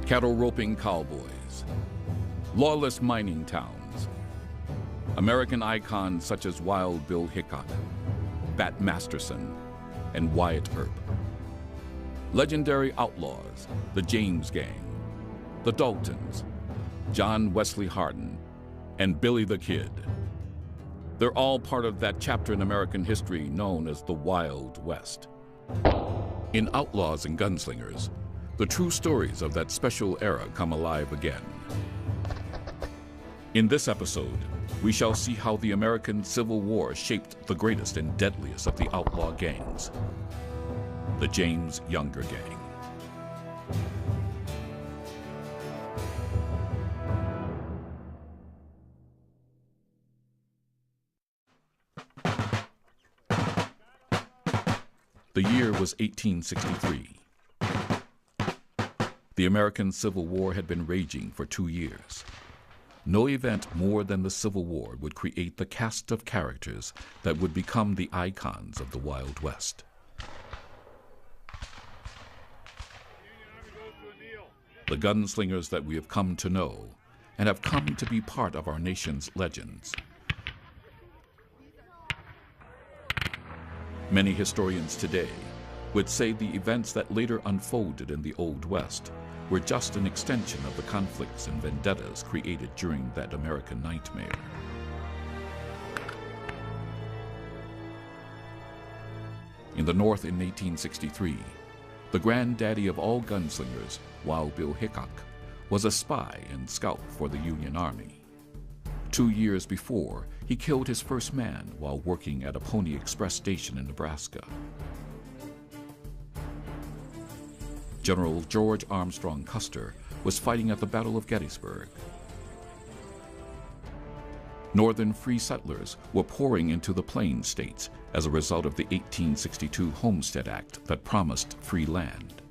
cattle roping cowboys, lawless mining towns, American icons such as Wild Bill Hickok, Bat Masterson, and Wyatt Earp. Legendary outlaws, the James Gang, the Daltons, John Wesley Hardin, and Billy the Kid. They're all part of that chapter in American history known as the Wild West. In Outlaws and Gunslingers, the true stories of that special era come alive again. In this episode, we shall see how the American Civil War shaped the greatest and deadliest of the outlaw gangs, the James Younger Gang. The year was 1863. The American Civil War had been raging for 2 years. No event more than the Civil War would create the cast of characters that would become the icons of the Wild West. The gunslingers that we have come to know and have come to be part of our nation's legends. Many historians today would say the events that later unfolded in the Old West were just an extension of the conflicts and vendettas created during that American nightmare. In the North in 1863, the granddaddy of all gunslingers, Wild Bill Hickok, was a spy and scout for the Union Army. 2 years before, he killed his first man while working at a Pony Express station in Nebraska. General George Armstrong Custer was fighting at the Battle of Gettysburg. Northern free settlers were pouring into the Plains states as a result of the 1862 Homestead Act that promised free land.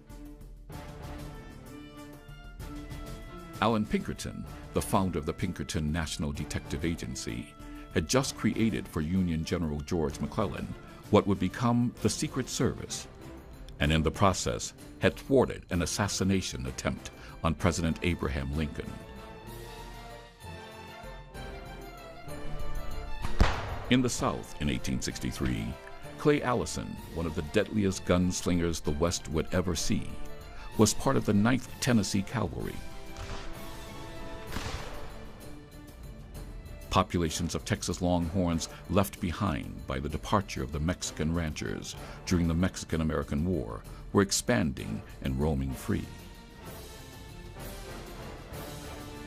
Allan Pinkerton, the founder of the Pinkerton National Detective Agency, had just created for Union General George McClellan what would become the Secret Service, and in the process had thwarted an assassination attempt on President Abraham Lincoln. In the South in 1863, Clay Allison, one of the deadliest gunslingers the West would ever see, was part of the 9th Tennessee Cavalry. Populations of Texas Longhorns left behind by the departure of the Mexican ranchers during the Mexican-American War were expanding and roaming free.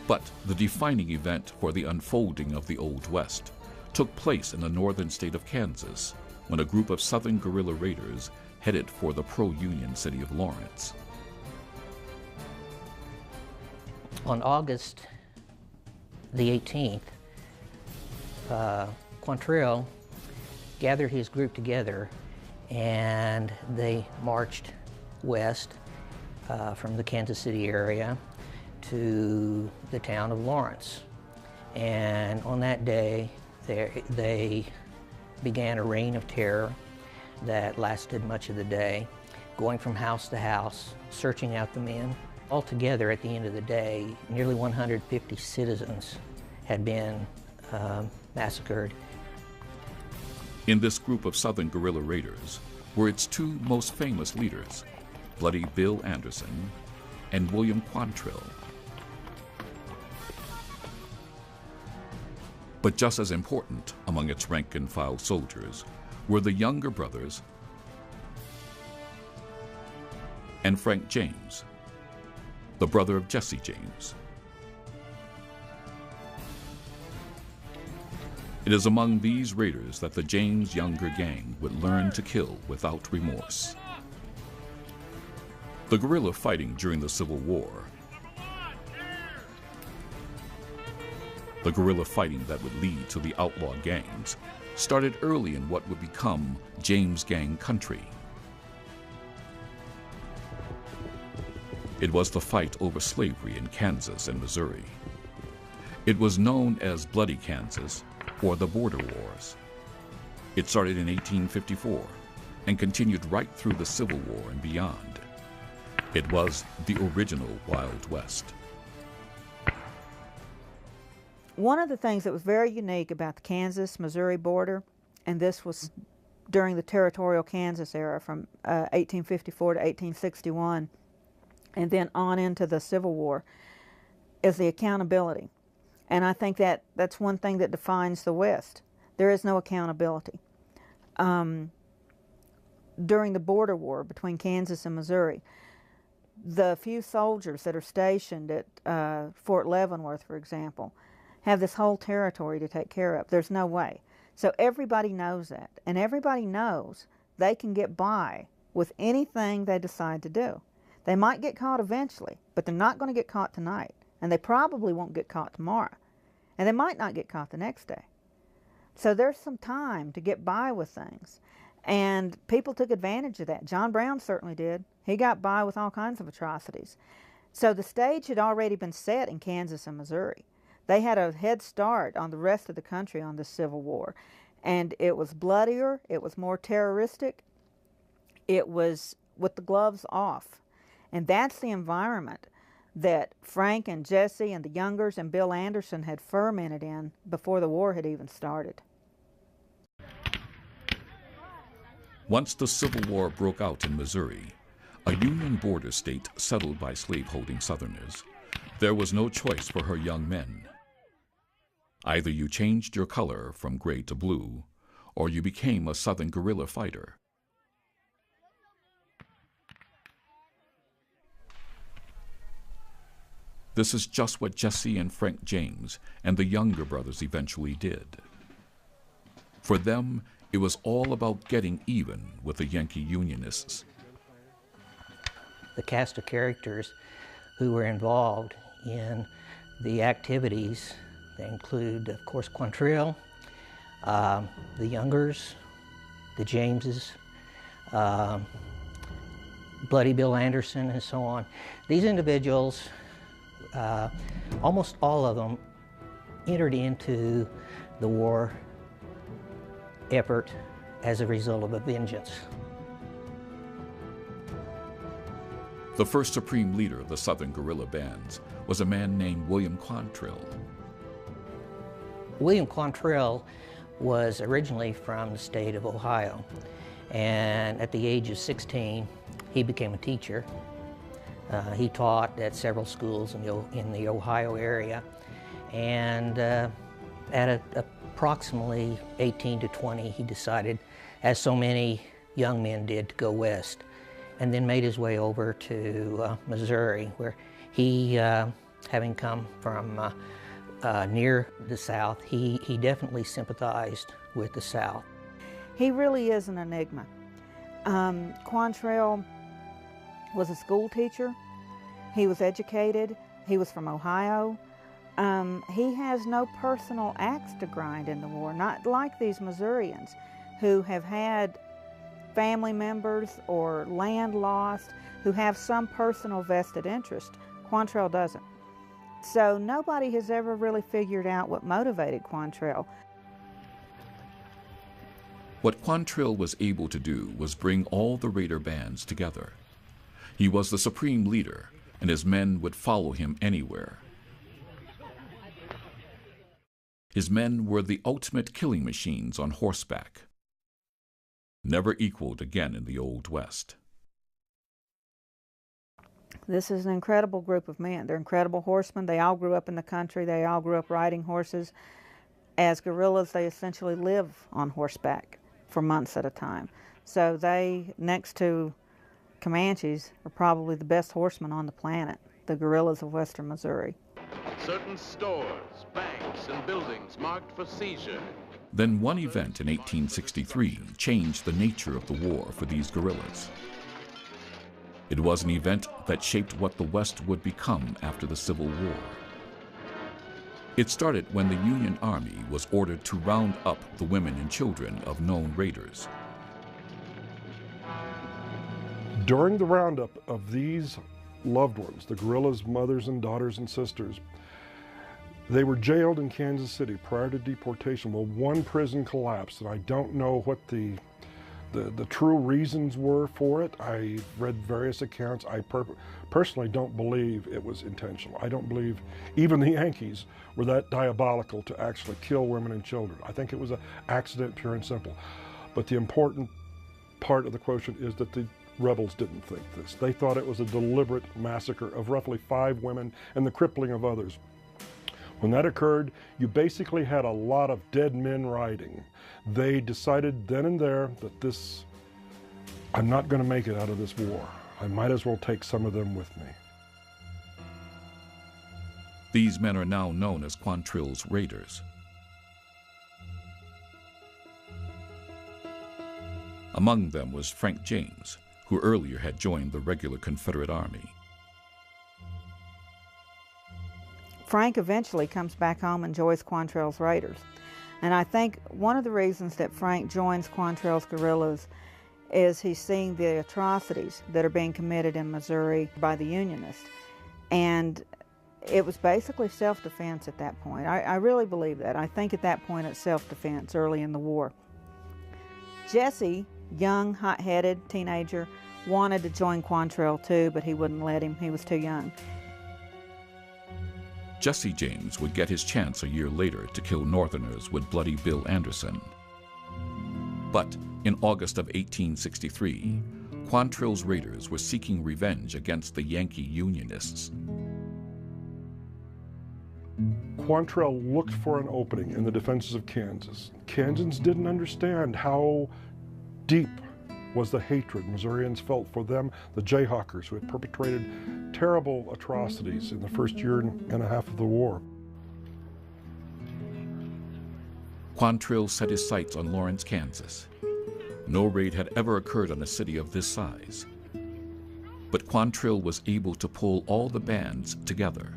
But the defining event for the unfolding of the Old West took place in the northern state of Kansas when a group of Southern guerrilla raiders headed for the pro-Union city of Lawrence. On August the 18th, Quantrill gathered his group together and they marched west from the Kansas City area to the town of Lawrence. And on that day, they began a reign of terror that lasted much of the day, going from house to house, searching out the men. Altogether, at the end of the day, nearly 150 citizens had been massacred. In this group of Southern guerrilla raiders were its two most famous leaders, Bloody Bill Anderson and William Quantrill. But just as important among its rank-and-file soldiers were the younger brothers and Frank James, the brother of Jesse James. It is among these raiders that the James Younger Gang would learn to kill without remorse. The guerrilla fighting during the Civil War, the guerrilla fighting that would lead to the outlaw gangs, started early in what would become James Gang country. It was the fight over slavery in Kansas and Missouri. It was known as Bloody Kansas, or the Border Wars. It started in 1854 and continued right through the Civil War and beyond. It was the original Wild West. One of the things that was very unique about the Kansas-Missouri border, and this was during the territorial Kansas era from 1854 to 1861, and then on into the Civil War, is the accountability. And I think that that's one thing that defines the West. There is no accountability. During the border war between Kansas and Missouri, the few soldiers that are stationed at Fort Leavenworth, for example, have this whole territory to take care of. There's no way. So everybody knows that, and everybody knows they can get by with anything they decide to do. They might get caught eventually, but they're not going to get caught tonight, and they probably won't get caught tomorrow, and they might not get caught the next day. So there's some time to get by with things, and people took advantage of that. John Brown certainly did. He got by with all kinds of atrocities. So the stage had already been set in Kansas and Missouri. They had a head start on the rest of the country on the Civil War, and it was bloodier, it was more terroristic, it was with the gloves off. And that's the environment that Frank and Jesse and the Youngers and Bill Anderson had fermented in before the war had even started. Once the Civil War broke out in Missouri, a Union border state settled by slaveholding Southerners, there was no choice for her young men. Either you changed your color from gray to blue, or you became a Southern guerrilla fighter. This is just what Jesse and Frank James and the Younger brothers eventually did. For them, it was all about getting even with the Yankee Unionists. The cast of characters who were involved in the activities, they include, of course, Quantrill, the Youngers, the Jameses, Bloody Bill Anderson, and so on. These individuals, almost all of them, entered into the war effort as a result of a vengeance. The first supreme leader of the Southern guerrilla bands was a man named William Quantrill. William Quantrill was originally from the state of Ohio, and at the age of 16, he became a teacher. He taught at several schools in the Ohio area, and at approximately 18 to 20, he decided, as so many young men did, to go west, and then made his way over to Missouri, where he, having come from near the South, he definitely sympathized with the South. He really is an enigma. Quantrill was a school teacher. He was educated. He was from Ohio. He has no personal axe to grind in the war, not like these Missourians who have had family members or land lost, who have some personal vested interest. Quantrill doesn't. So nobody has ever really figured out what motivated Quantrill. What Quantrill was able to do was bring all the Raider bands together. He was the supreme leader, and his men would follow him anywhere. His men were the ultimate killing machines on horseback, never equaled again in the Old West. This is an incredible group of men. They're incredible horsemen. They all grew up in the country. They all grew up riding horses. As guerrillas, they essentially live on horseback for months at a time. So they, next to Comanches, are probably the best horsemen on the planet, the guerrillas of western Missouri. Certain stores, banks, and buildings marked for seizure. Then one event in 1863 changed the nature of the war for these guerrillas. It was an event that shaped what the West would become after the Civil War. It started when the Union Army was ordered to round up the women and children of known raiders. During the roundup of these loved ones, the guerrillas' mothers and daughters and sisters, they were jailed in Kansas City prior to deportation. Well, one prison collapsed, and I don't know what the the true reasons were for it. I read various accounts. I personally don't believe it was intentional. I don't believe even the Yankees were that diabolical to actually kill women and children. I think it was an accident, pure and simple. But the important part of the quotient is that the rebels didn't think this. They thought it was a deliberate massacre of roughly 5 women and the crippling of others. When that occurred, you basically had a lot of dead men riding. They decided then and there that I'm not going to make it out of this war. I might as well take some of them with me. These men are now known as Quantrill's Raiders. Among them was Frank James, who earlier had joined the regular Confederate Army. Frank eventually comes back home and joins Quantrill's Raiders. And I think one of the reasons that Frank joins Quantrill's guerrillas is he's seeing the atrocities that are being committed in Missouri by the Unionists. And it was basically self-defense at that point. I really believe that. I think at that point it's self-defense early in the war. Jesse, young, hot-headed teenager, wanted to join Quantrill too, but he wouldn't let him. He was too young. Jesse James would get his chance a year later to kill Northerners with Bloody Bill Anderson. But in August of 1863, Quantrill's Raiders were seeking revenge against the Yankee Unionists. Quantrill looked for an opening in the defenses of Kansas. Kansans didn't understand how deep was the hatred Missourians felt for them, the Jayhawkers, who had perpetrated terrible atrocities in the first year and a half of the war. Quantrill set his sights on Lawrence, Kansas. No raid had ever occurred on a city of this size. But Quantrill was able to pull all the bands together.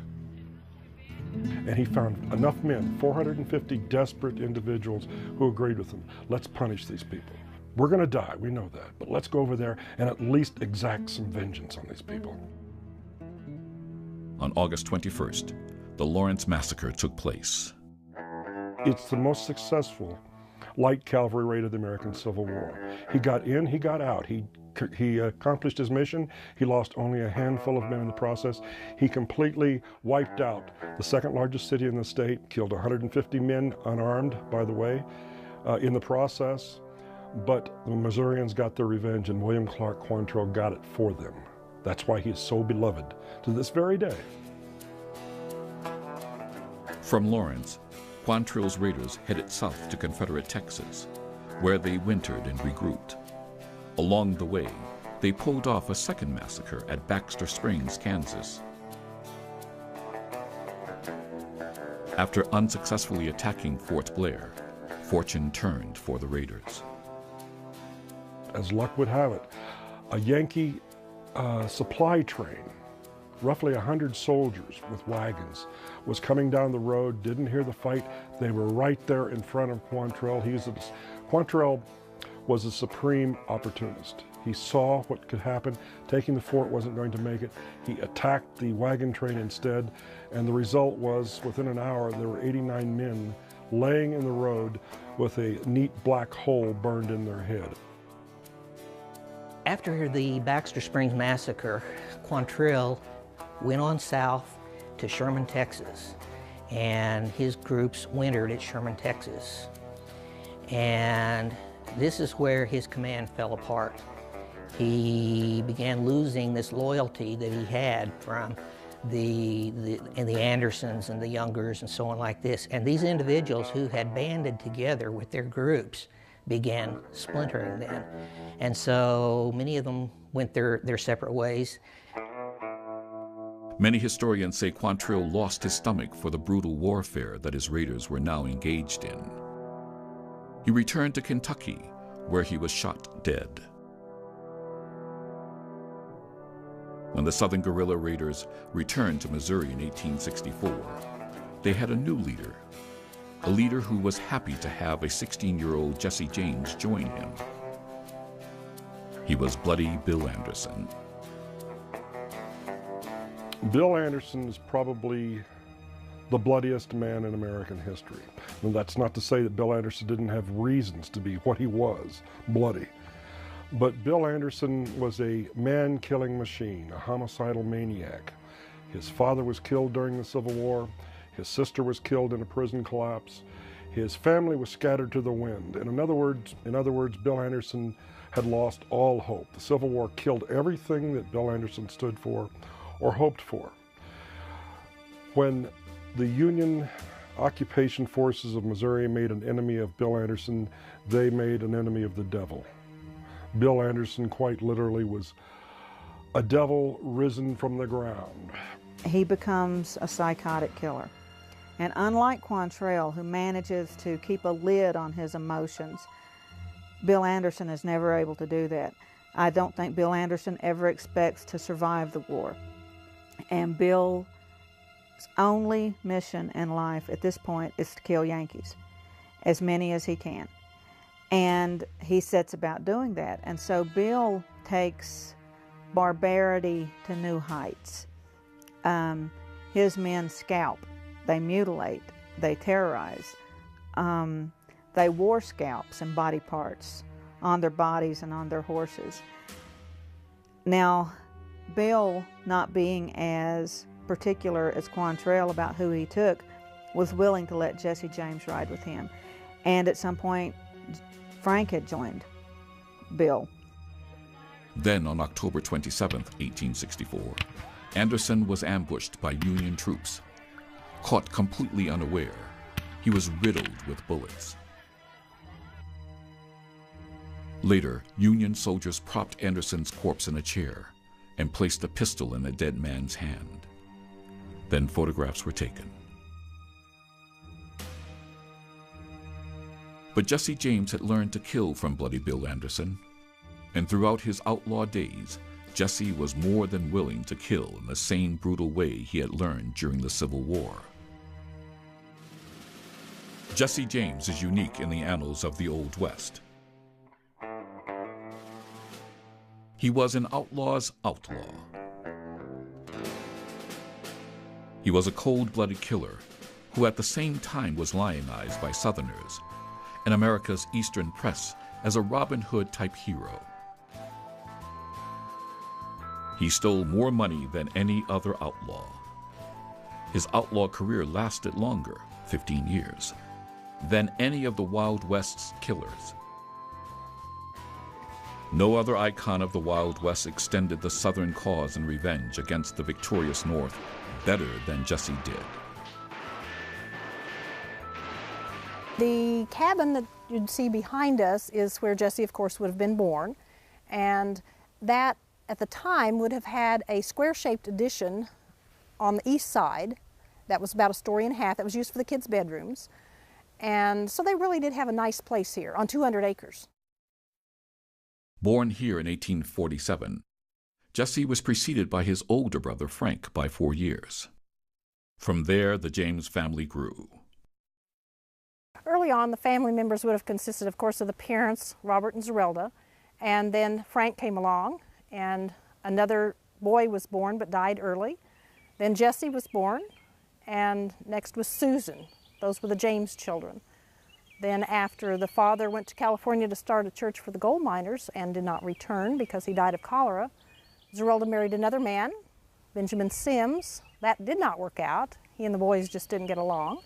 And he found enough men, 450 desperate individuals, who agreed with him. Let's punish these people. We're going to die, we know that, but let's go over there and at least exact some vengeance on these people. On August 21st, the Lawrence Massacre took place. It's the most successful light cavalry raid of the American Civil War. He got in, he got out. He accomplished his mission. He lost only a handful of men in the process. He completely wiped out the second largest city in the state, killed 150 men unarmed, by the way, in the process. But the Missourians got their revenge, and William Clark Quantrill got it for them. That's why he is so beloved to this very day. From Lawrence, Quantrill's Raiders headed south to Confederate Texas, where they wintered and regrouped. Along the way, they pulled off a second massacre at Baxter Springs, Kansas. After unsuccessfully attacking Fort Blair, fortune turned for the Raiders. As luck would have it, a Yankee supply train, roughly 100 soldiers with wagons, was coming down the road, didn't hear the fight. They were right there in front of Quantrill. Quantrill was a supreme opportunist. He saw what could happen. Taking the fort wasn't going to make it. He attacked the wagon train instead, and the result was, within an hour, there were 89 men laying in the road with a neat black hole burned in their head. After the Baxter Springs Massacre, Quantrill went on south to Sherman, Texas, and his groups wintered at Sherman, Texas. And this is where his command fell apart. He began losing this loyalty that he had from the Andersons and the Youngers and so on like this. And these individuals who had banded together with their groups began splintering then. And so many of them went their separate ways. Many historians say Quantrill lost his stomach for the brutal warfare that his raiders were now engaged in. He returned to Kentucky, where he was shot dead. When the Southern guerrilla raiders returned to Missouri in 1864, they had a new leader, a leader who was happy to have a 16-year-old Jesse James join him. He was Bloody Bill Anderson. Bill Anderson is probably the bloodiest man in American history. And that's not to say that Bill Anderson didn't have reasons to be what he was, bloody. But Bill Anderson was a man-killing machine, a homicidal maniac. His father was killed during the Civil War. His sister was killed in a prison collapse. His family was scattered to the wind. And in other words, Bill Anderson had lost all hope. The Civil War killed everything that Bill Anderson stood for or hoped for. When the Union occupation forces of Missouri made an enemy of Bill Anderson, they made an enemy of the devil. Bill Anderson quite literally was a devil risen from the ground. He becomes a psychotic killer. And unlike Quantrill, who manages to keep a lid on his emotions, Bill Anderson is never able to do that. I don't think Bill Anderson ever expects to survive the war. And Bill's only mission in life at this point is to kill Yankees, as many as he can. And he sets about doing that. And so Bill takes barbarity to new heights. His men scalp, they mutilate, they terrorize. They wore scalps and body parts on their bodies and on their horses. Now, Bill, not being as particular as Quantrill about who he took, was willing to let Jesse James ride with him. And at some point, Frank had joined Bill. Then on October 27, 1864, Anderson was ambushed by Union troops. Caught completely unaware, he was riddled with bullets. Later, Union soldiers propped Anderson's corpse in a chair and placed a pistol in the dead man's hand. Then photographs were taken. But Jesse James had learned to kill from Bloody Bill Anderson, and throughout his outlaw days, Jesse was more than willing to kill in the same brutal way he had learned during the Civil War. Jesse James is unique in the annals of the Old West. He was an outlaw's outlaw. He was a cold-blooded killer who at the same time was lionized by Southerners and America's Eastern press as a Robin Hood-type hero. He stole more money than any other outlaw. His outlaw career lasted longer, 15 years, than any of the Wild West's killers. No other icon of the Wild West extended the Southern cause and revenge against the victorious North better than Jesse did. The cabin that you'd see behind us is where Jesse, of course, would have been born, and that at the time would have had a square-shaped addition on the east side that was about 1.5 stories that was used for the kids' bedrooms. And so they really did have a nice place here on 200 acres. Born here in 1847, Jesse was preceded by his older brother Frank by 4 years. From there, the James family grew. Early on, the family members would have consisted, of course, of the parents, Robert and Zerelda, and then Frank came along, and another boy was born but died early. Then Jesse was born, and next was Susan. Those were the James children. Then after the father went to California to start a church for the gold miners and did not return because he died of cholera, Zerelda married another man, Benjamin Sims. That did not work out. He and the boys just didn't get along.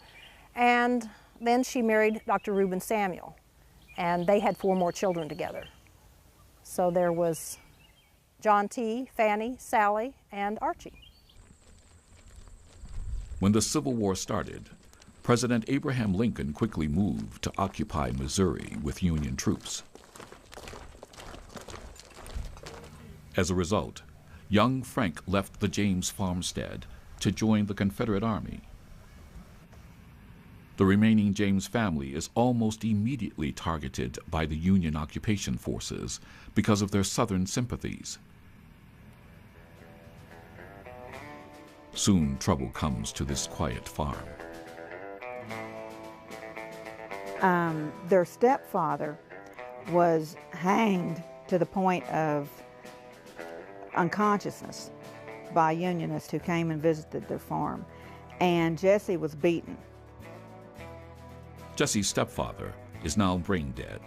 And then she married Dr. Reuben Samuel, and they had 4 more children together. So there was John T., Fanny, Sally, and Archie. When the Civil War started, President Abraham Lincoln quickly moved to occupy Missouri with Union troops. As a result, young Frank left the James farmstead to join the Confederate Army. The remaining James family is almost immediately targeted by the Union occupation forces because of their Southern sympathies. Soon trouble comes to this quiet farm. Their stepfather was hanged to the point of unconsciousness by Unionists who came and visited their farm, and Jesse was beaten. Jesse's stepfather is now brain dead,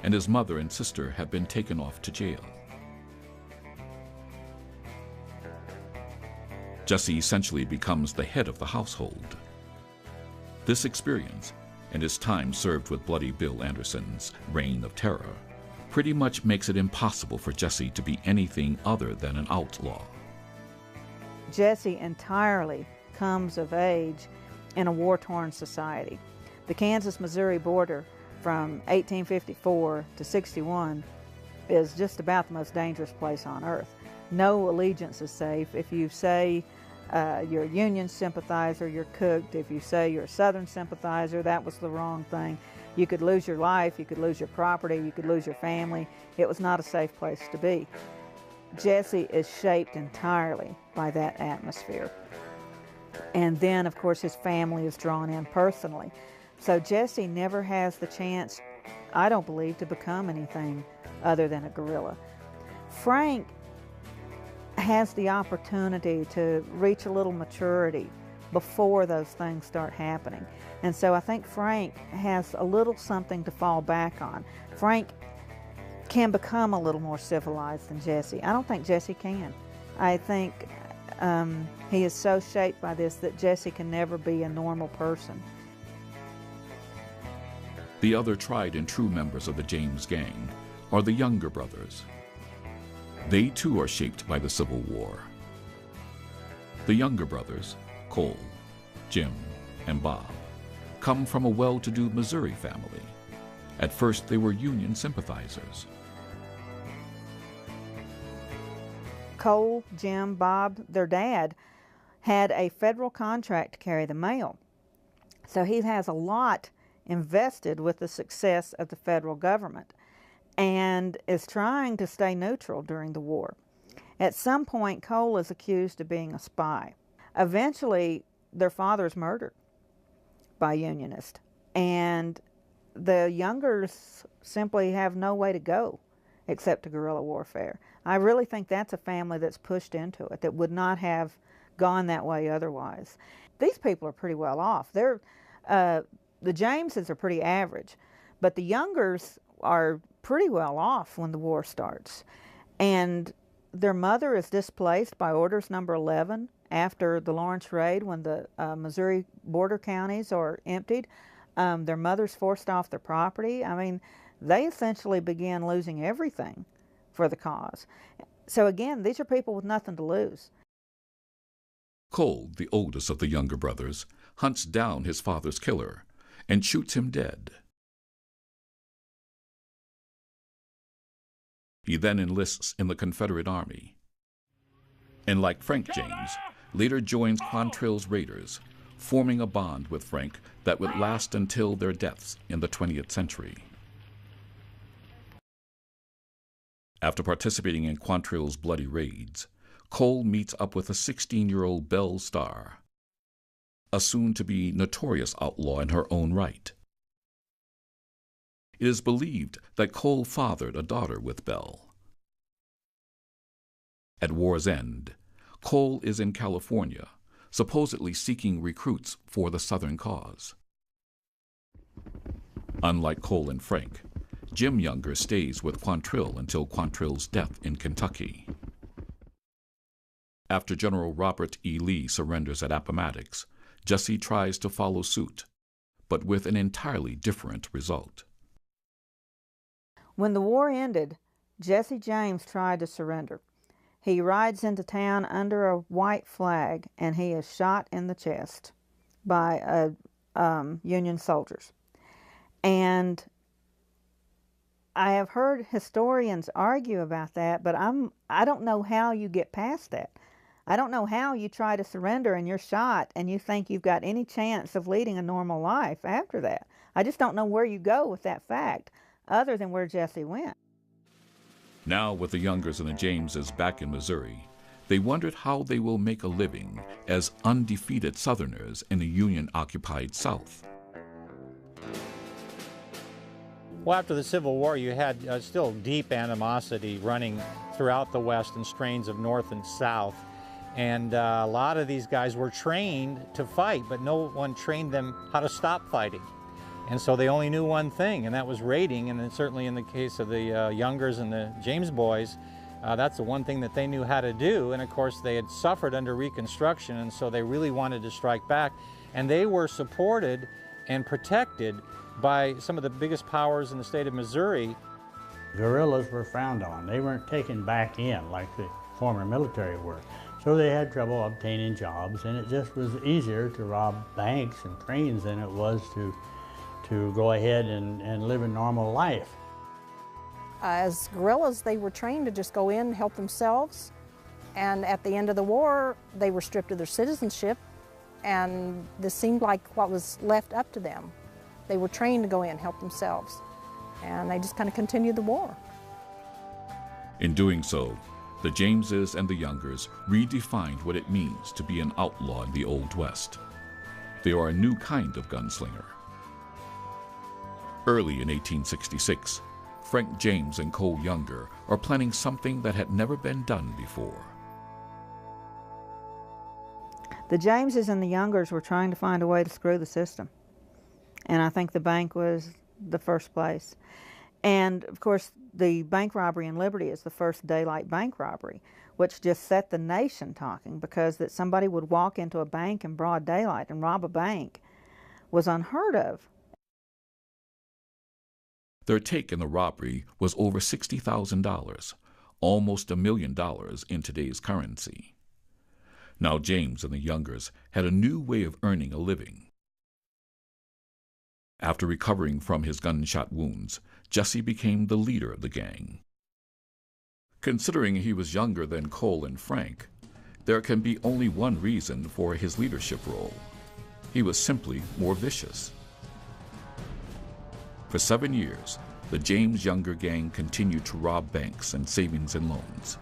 and his mother and sister have been taken off to jail. Jesse essentially becomes the head of the household. This experience, and his time served with Bloody Bill Anderson's reign of terror, pretty much makes it impossible for Jesse to be anything other than an outlaw. Jesse entirely comes of age in a war-torn society. The Kansas-Missouri border from 1854 to 61 is just about the most dangerous place on earth. No allegiance is safe. If you say you're a Union sympathizer, you're cooked. If you say you're a Southern sympathizer, that was the wrong thing. You could lose your life, you could lose your property, you could lose your family. It was not a safe place to be. Jesse is shaped entirely by that atmosphere. And then, of course, his family is drawn in personally. So Jesse never has the chance, I don't believe, to become anything other than a guerrilla. Frank has the opportunity to reach a little maturity before those things start happening. And so I think Frank has a little something to fall back on. Frank can become a little more civilized than Jesse. I don't think Jesse can. I think he is so shaped by this that Jesse can never be a normal person. The other tried and true members of the James gang are the younger brothers. They too are shaped by the Civil War. The younger brothers, Cole, Jim, and Bob, come from a well-to-do Missouri family. At first, they were Union sympathizers. Cole, Jim, Bob, their dad, had a federal contract to carry the mail. So he has a lot invested with the success of the federal government and is trying to stay neutral during the war. At some point, Cole is accused of being a spy. Eventually, their father is murdered by Unionists, and the youngers simply have no way to go except to guerrilla warfare. I really think that's a family that's pushed into it, that would not have gone that way otherwise. These people are pretty well off. The Jameses are pretty average, but the youngers are pretty well off when the war starts. And their mother is displaced by Orders Number 11 after the Lawrence Raid, when the Missouri border counties are emptied. Their mother's forced off their property. I mean, they essentially began losing everything for the cause. So again, these are people with nothing to lose. Cole, the oldest of the younger brothers, hunts down his father's killer and shoots him dead. He then enlists in the Confederate Army, and like Frank James, later joins Quantrill's raiders, forming a bond with Frank that would last until their deaths in the 20th century. After participating in Quantrill's bloody raids, Cole meets up with a 16-year-old Belle Starr, a soon-to-be notorious outlaw in her own right. It is believed that Cole fathered a daughter with Belle. At war's end, Cole is in California, supposedly seeking recruits for the Southern cause. Unlike Cole and Frank, Jim Younger stays with Quantrill until Quantrill's death in Kentucky. After General Robert E. Lee surrenders at Appomattox, Jesse tries to follow suit, but with an entirely different result. When the war ended, Jesse James tried to surrender. He rides into town under a white flag, and he is shot in the chest by Union soldiers. And I have heard historians argue about that, but I don't know how you get past that. I don't know how you try to surrender and you're shot and you think you've got any chance of leading a normal life after that. I just don't know where you go with that fact, other than where Jesse went. Now, with the Youngers and the Jameses back in Missouri, they wondered how they will make a living as undefeated Southerners in the Union-occupied South. Well, after the Civil War, you had still deep animosity running throughout the West and strains of North and South. And a lot of these guys were trained to fight, but no one trained them how to stop fighting. And so they only knew one thing, and that was raiding. And then certainly in the case of the Youngers and the James boys, that's the one thing that they knew how to do. And of course they had suffered under Reconstruction, and so they really wanted to strike back. And they were supported and protected by some of the biggest powers in the state of Missouri. Guerrillas were frowned on. They weren't taken back in like the former military were. So they had trouble obtaining jobs, and it just was easier to rob banks and trains than it was to go ahead and live a normal life. As guerrillas, they were trained to just go in, help themselves, and at the end of the war, they were stripped of their citizenship, and this seemed like what was left up to them. They were trained to go in, help themselves, and they just kind of continued the war. In doing so, the Jameses and the Youngers redefined what it means to be an outlaw in the Old West. They are a new kind of gunslinger. Early in 1866, Frank James and Cole Younger are planning something that had never been done before. The Jameses and the Youngers were trying to find a way to screw the system. And I think the bank was the first place. And of course, the bank robbery in Liberty is the first daylight bank robbery, which just set the nation talking, because that somebody would walk into a bank in broad daylight and rob a bank was unheard of. Their take in the robbery was over $60,000, almost $1 million in today's currency. Now James and the Youngers had a new way of earning a living. After recovering from his gunshot wounds, Jesse became the leader of the gang. Considering he was younger than Cole and Frank, there can be only one reason for his leadership role. He was simply more vicious. For 7 years, the James Younger gang continued to rob banks and savings and loans.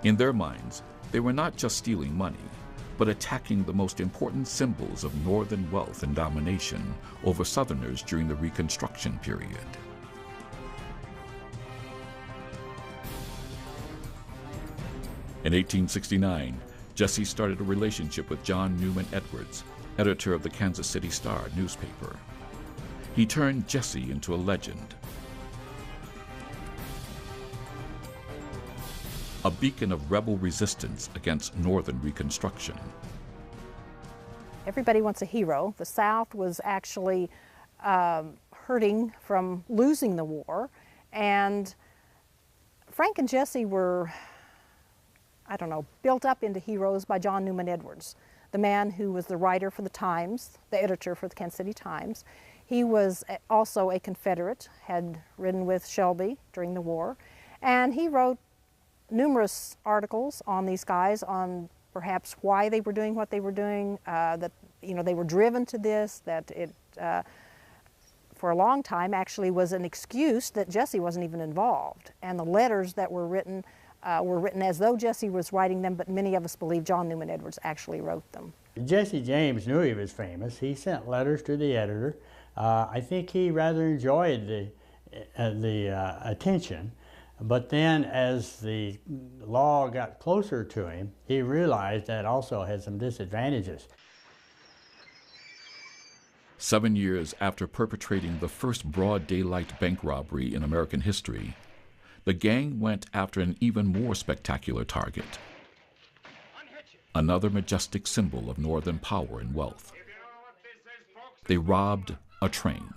In their minds, they were not just stealing money, but attacking the most important symbols of Northern wealth and domination over Southerners during the Reconstruction period. In 1869, Jesse started a relationship with John Newman Edwards, editor of the Kansas City Star newspaper. He turned Jesse into a legend, a beacon of rebel resistance against Northern Reconstruction. Everybody wants a hero. The South was actually hurting from losing the war, and Frank and Jesse were, I don't know, built up into heroes by John Newman Edwards, the man who was the writer for the Times, the editor for the Kansas City Times. He was also a Confederate, had ridden with Shelby during the war, and he wrote numerous articles on these guys, on perhaps why they were doing what they were doing, that they were driven to this, that it for a long time actually was an excuse that Jesse wasn't even involved. And the letters that were written as though Jesse was writing them, but many of us believe John Newman Edwards actually wrote them. Jesse James knew he was famous. He sent letters to the editor. I think he rather enjoyed the attention. But then as the law got closer to him, he realized that also had some disadvantages. 7 years after perpetrating the first broad daylight bank robbery in American history, the gang went after an even more spectacular target, another majestic symbol of Northern power and wealth. They robbed a train.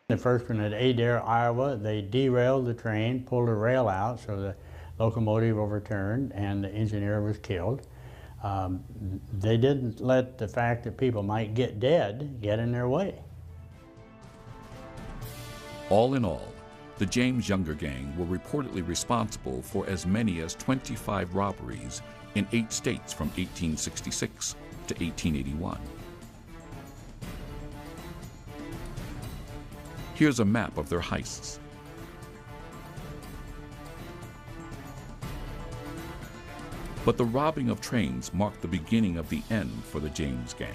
The first one at Adair, Iowa, they derailed the train, pulled a rail out so the locomotive overturned and the engineer was killed. They didn't let the fact that people might get dead get in their way. All in all, the James Younger gang were reportedly responsible for as many as 25 robberies in 8 states from 1866 to 1881. Here's a map of their heists. But the robbing of trains marked the beginning of the end for the James gang.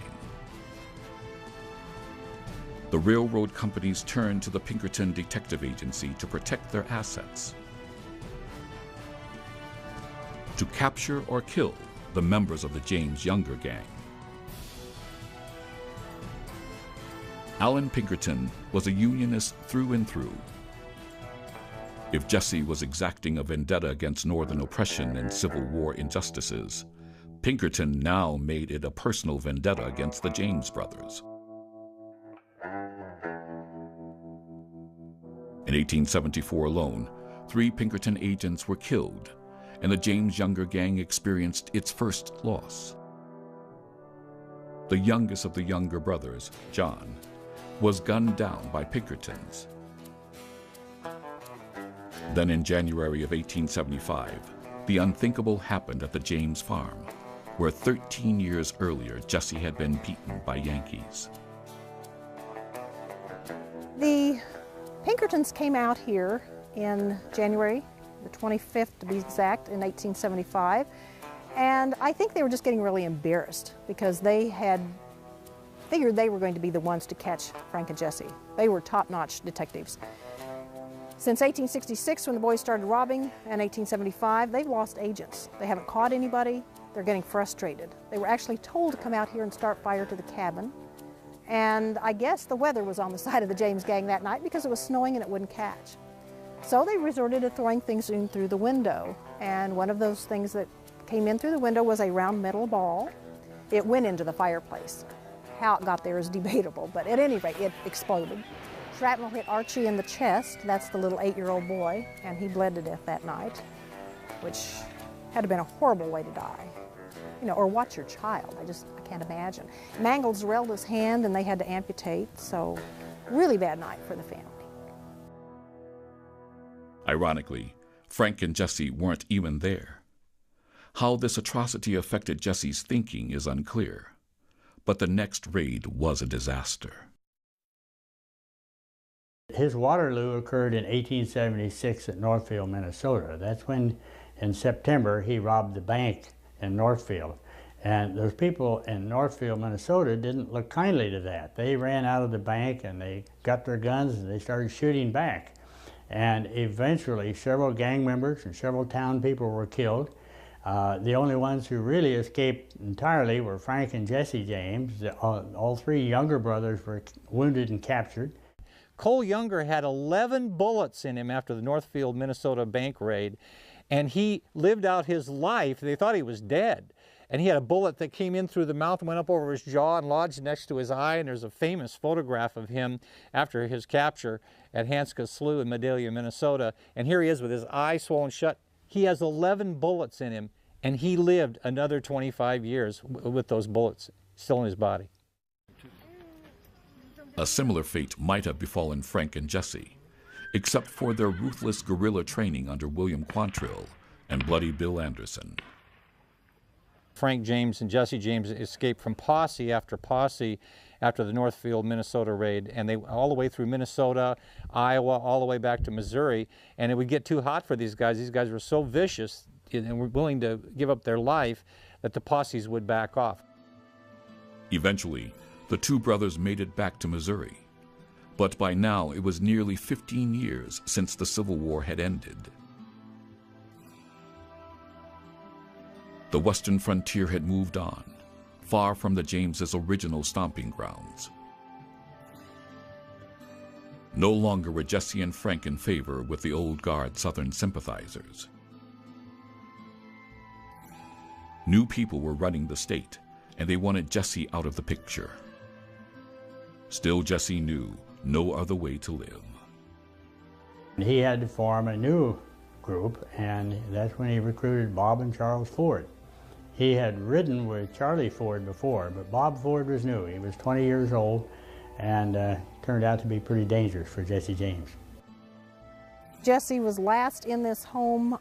The railroad companies turned to the Pinkerton Detective Agency to protect their assets, to capture or kill the members of the James Younger gang. Allan Pinkerton was a Unionist through and through. If Jesse was exacting a vendetta against Northern oppression and Civil War injustices, Pinkerton now made it a personal vendetta against the James brothers. In 1874 alone, 3 Pinkerton agents were killed, and the James Younger gang experienced its first loss. The youngest of the Younger brothers, John, was gunned down by Pinkertons. Then in January of 1875, the unthinkable happened at the James farm, where 13 years earlier Jesse had been beaten by Yankees. The Pinkertons came out here in January, the 25th to be exact, in 1875, and I think they were just getting really embarrassed because they had figured they were going to be the ones to catch Frank and Jesse. They were top-notch detectives. Since 1866, when the boys started robbing, and 1875, they've lost agents. They haven't caught anybody. They're getting frustrated. They were actually told to come out here and start fire to the cabin. And I guess the weather was on the side of the James gang that night because it was snowing and it wouldn't catch. So they resorted to throwing things in through the window. And one of those things that came in through the window was a round metal ball. It went into the fireplace. How it got there is debatable, but at any rate, it exploded. Shrapnel hit Archie in the chest, that's the little 8-year-old boy, and he bled to death that night, which had to have been a horrible way to die. You know, or watch your child, I can't imagine. Mangled Zerelda's hand and they had to amputate, so really bad night for the family. Ironically, Frank and Jesse weren't even there. How this atrocity affected Jesse's thinking is unclear, but the next raid was a disaster. His Waterloo occurred in 1876 at Northfield, Minnesota. That's when, in September, he robbed the bank in Northfield. And those people in Northfield, Minnesota didn't look kindly to that. They ran out of the bank and they got their guns and they started shooting back. And eventually several gang members and several town people were killed. The only ones who really escaped entirely were Frank and Jesse James. All 3 younger brothers were wounded and captured. Cole Younger had 11 bullets in him after the Northfield, Minnesota bank raid, and he lived out his life. They thought he was dead. And he had a bullet that came in through the mouth and went up over his jaw and lodged next to his eye, and there's a famous photograph of him after his capture at Hanska Slough in Medalia, Minnesota. And here he is with his eye swollen shut. He has 11 bullets in him, and he lived another 25 years with those bullets still in his body. A similar fate might have befallen Frank and Jesse, except for their ruthless guerrilla training under William Quantrill and Bloody Bill Anderson. Frank James and Jesse James escaped from posse after the Northfield, Minnesota raid, and they all the way through Minnesota, Iowa, all the way back to Missouri, and it would get too hot for these guys. These guys were so vicious and were willing to give up their life that the posses would back off. Eventually, the 2 brothers made it back to Missouri, but by now it was nearly 15 years since the Civil War had ended. The western frontier had moved on, far from the Jameses' original stomping grounds. No longer were Jesse and Frank in favor with the old guard Southern sympathizers. New people were running the state, and they wanted Jesse out of the picture. Still, Jesse knew no other way to live. He had to form a new group, and that's when he recruited Bob and Charles Ford. He had ridden with Charlie Ford before, but Bob Ford was new. He was 20 years old and turned out to be pretty dangerous for Jesse James. Jesse was last in this home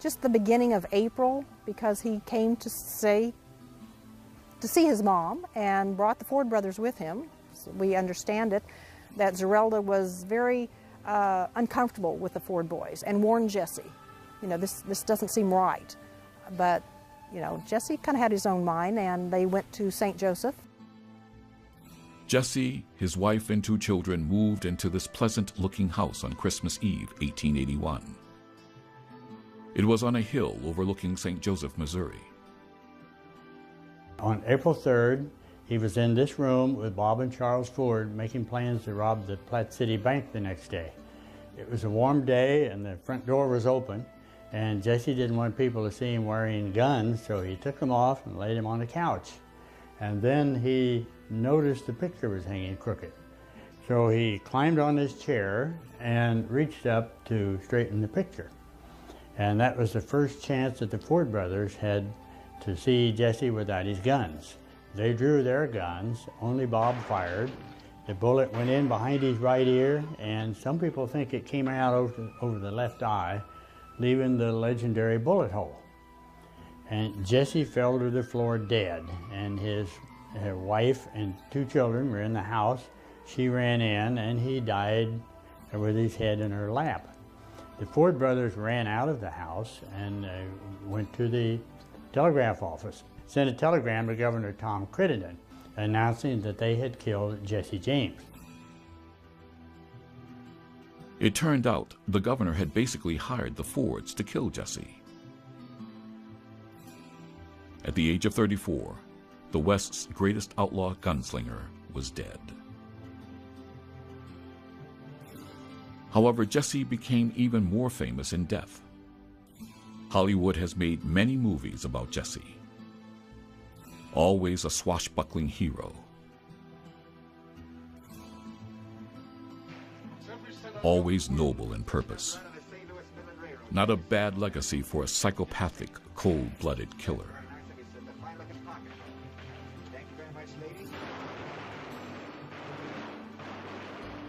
just the beginning of April because he came to see his mom and brought the Ford brothers with him. So we understand it that Zerelda was very uncomfortable with the Ford boys and warned Jesse, you know, this doesn't seem right. But, you know, Jesse kind of had his own mind, and they went to St. Joseph. Jesse, his wife, and 2 children moved into this pleasant-looking house on Christmas Eve, 1881. It was on a hill overlooking St. Joseph, Missouri. On April 3rd, He was in this room with Bob and Charles Ford making plans to rob the Platte City Bank the next day. It was a warm day and the front door was open, and Jesse didn't want people to see him wearing guns, so he took them off and laid them on the couch. And then he noticed the picture was hanging crooked. So he climbed on his chair and reached up to straighten the picture. And that was the first chance that the Ford brothers had to see Jesse without his guns. They drew their guns, only Bob fired. The bullet went in behind his right ear, and some people think it came out over the left eye, leaving the legendary bullet hole. And Jesse fell to the floor dead, and his wife and 2 children were in the house. She ran in, and he died with his head in her lap. The Ford brothers ran out of the house and went to the telegraph office, sent a telegram to Governor Tom Crittenden announcing that they had killed Jesse James. It turned out the governor had basically hired the Fords to kill Jesse. At the age of 34, the West's greatest outlaw gunslinger was dead. However, Jesse became even more famous in death. Hollywood has made many movies about Jesse. Always a swashbuckling hero. Always noble in purpose. Not a bad legacy for a psychopathic, cold-blooded killer.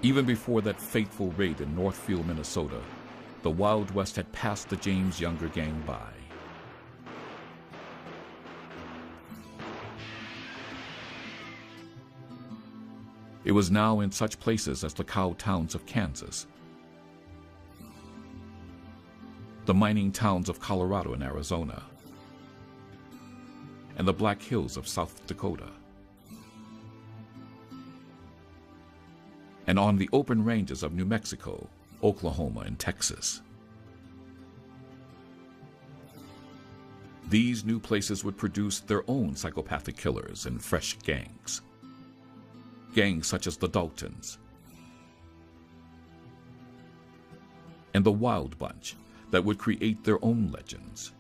Even before that fateful raid in Northfield, Minnesota, the Wild West had passed the James Younger gang by. It was now in such places as the cow towns of Kansas, the mining towns of Colorado and Arizona, and the Black Hills of South Dakota, and on the open ranges of New Mexico, Oklahoma, and Texas. These new places would produce their own psychopathic killers and fresh gangs. Gangs such as the Daltons and the Wild Bunch that would create their own legends.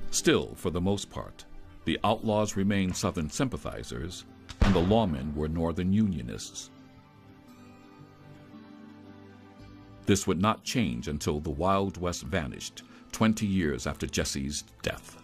Still, for the most part, the outlaws remained Southern sympathizers and the lawmen were Northern Unionists. This would not change until the Wild West vanished 20 years after Jesse's death.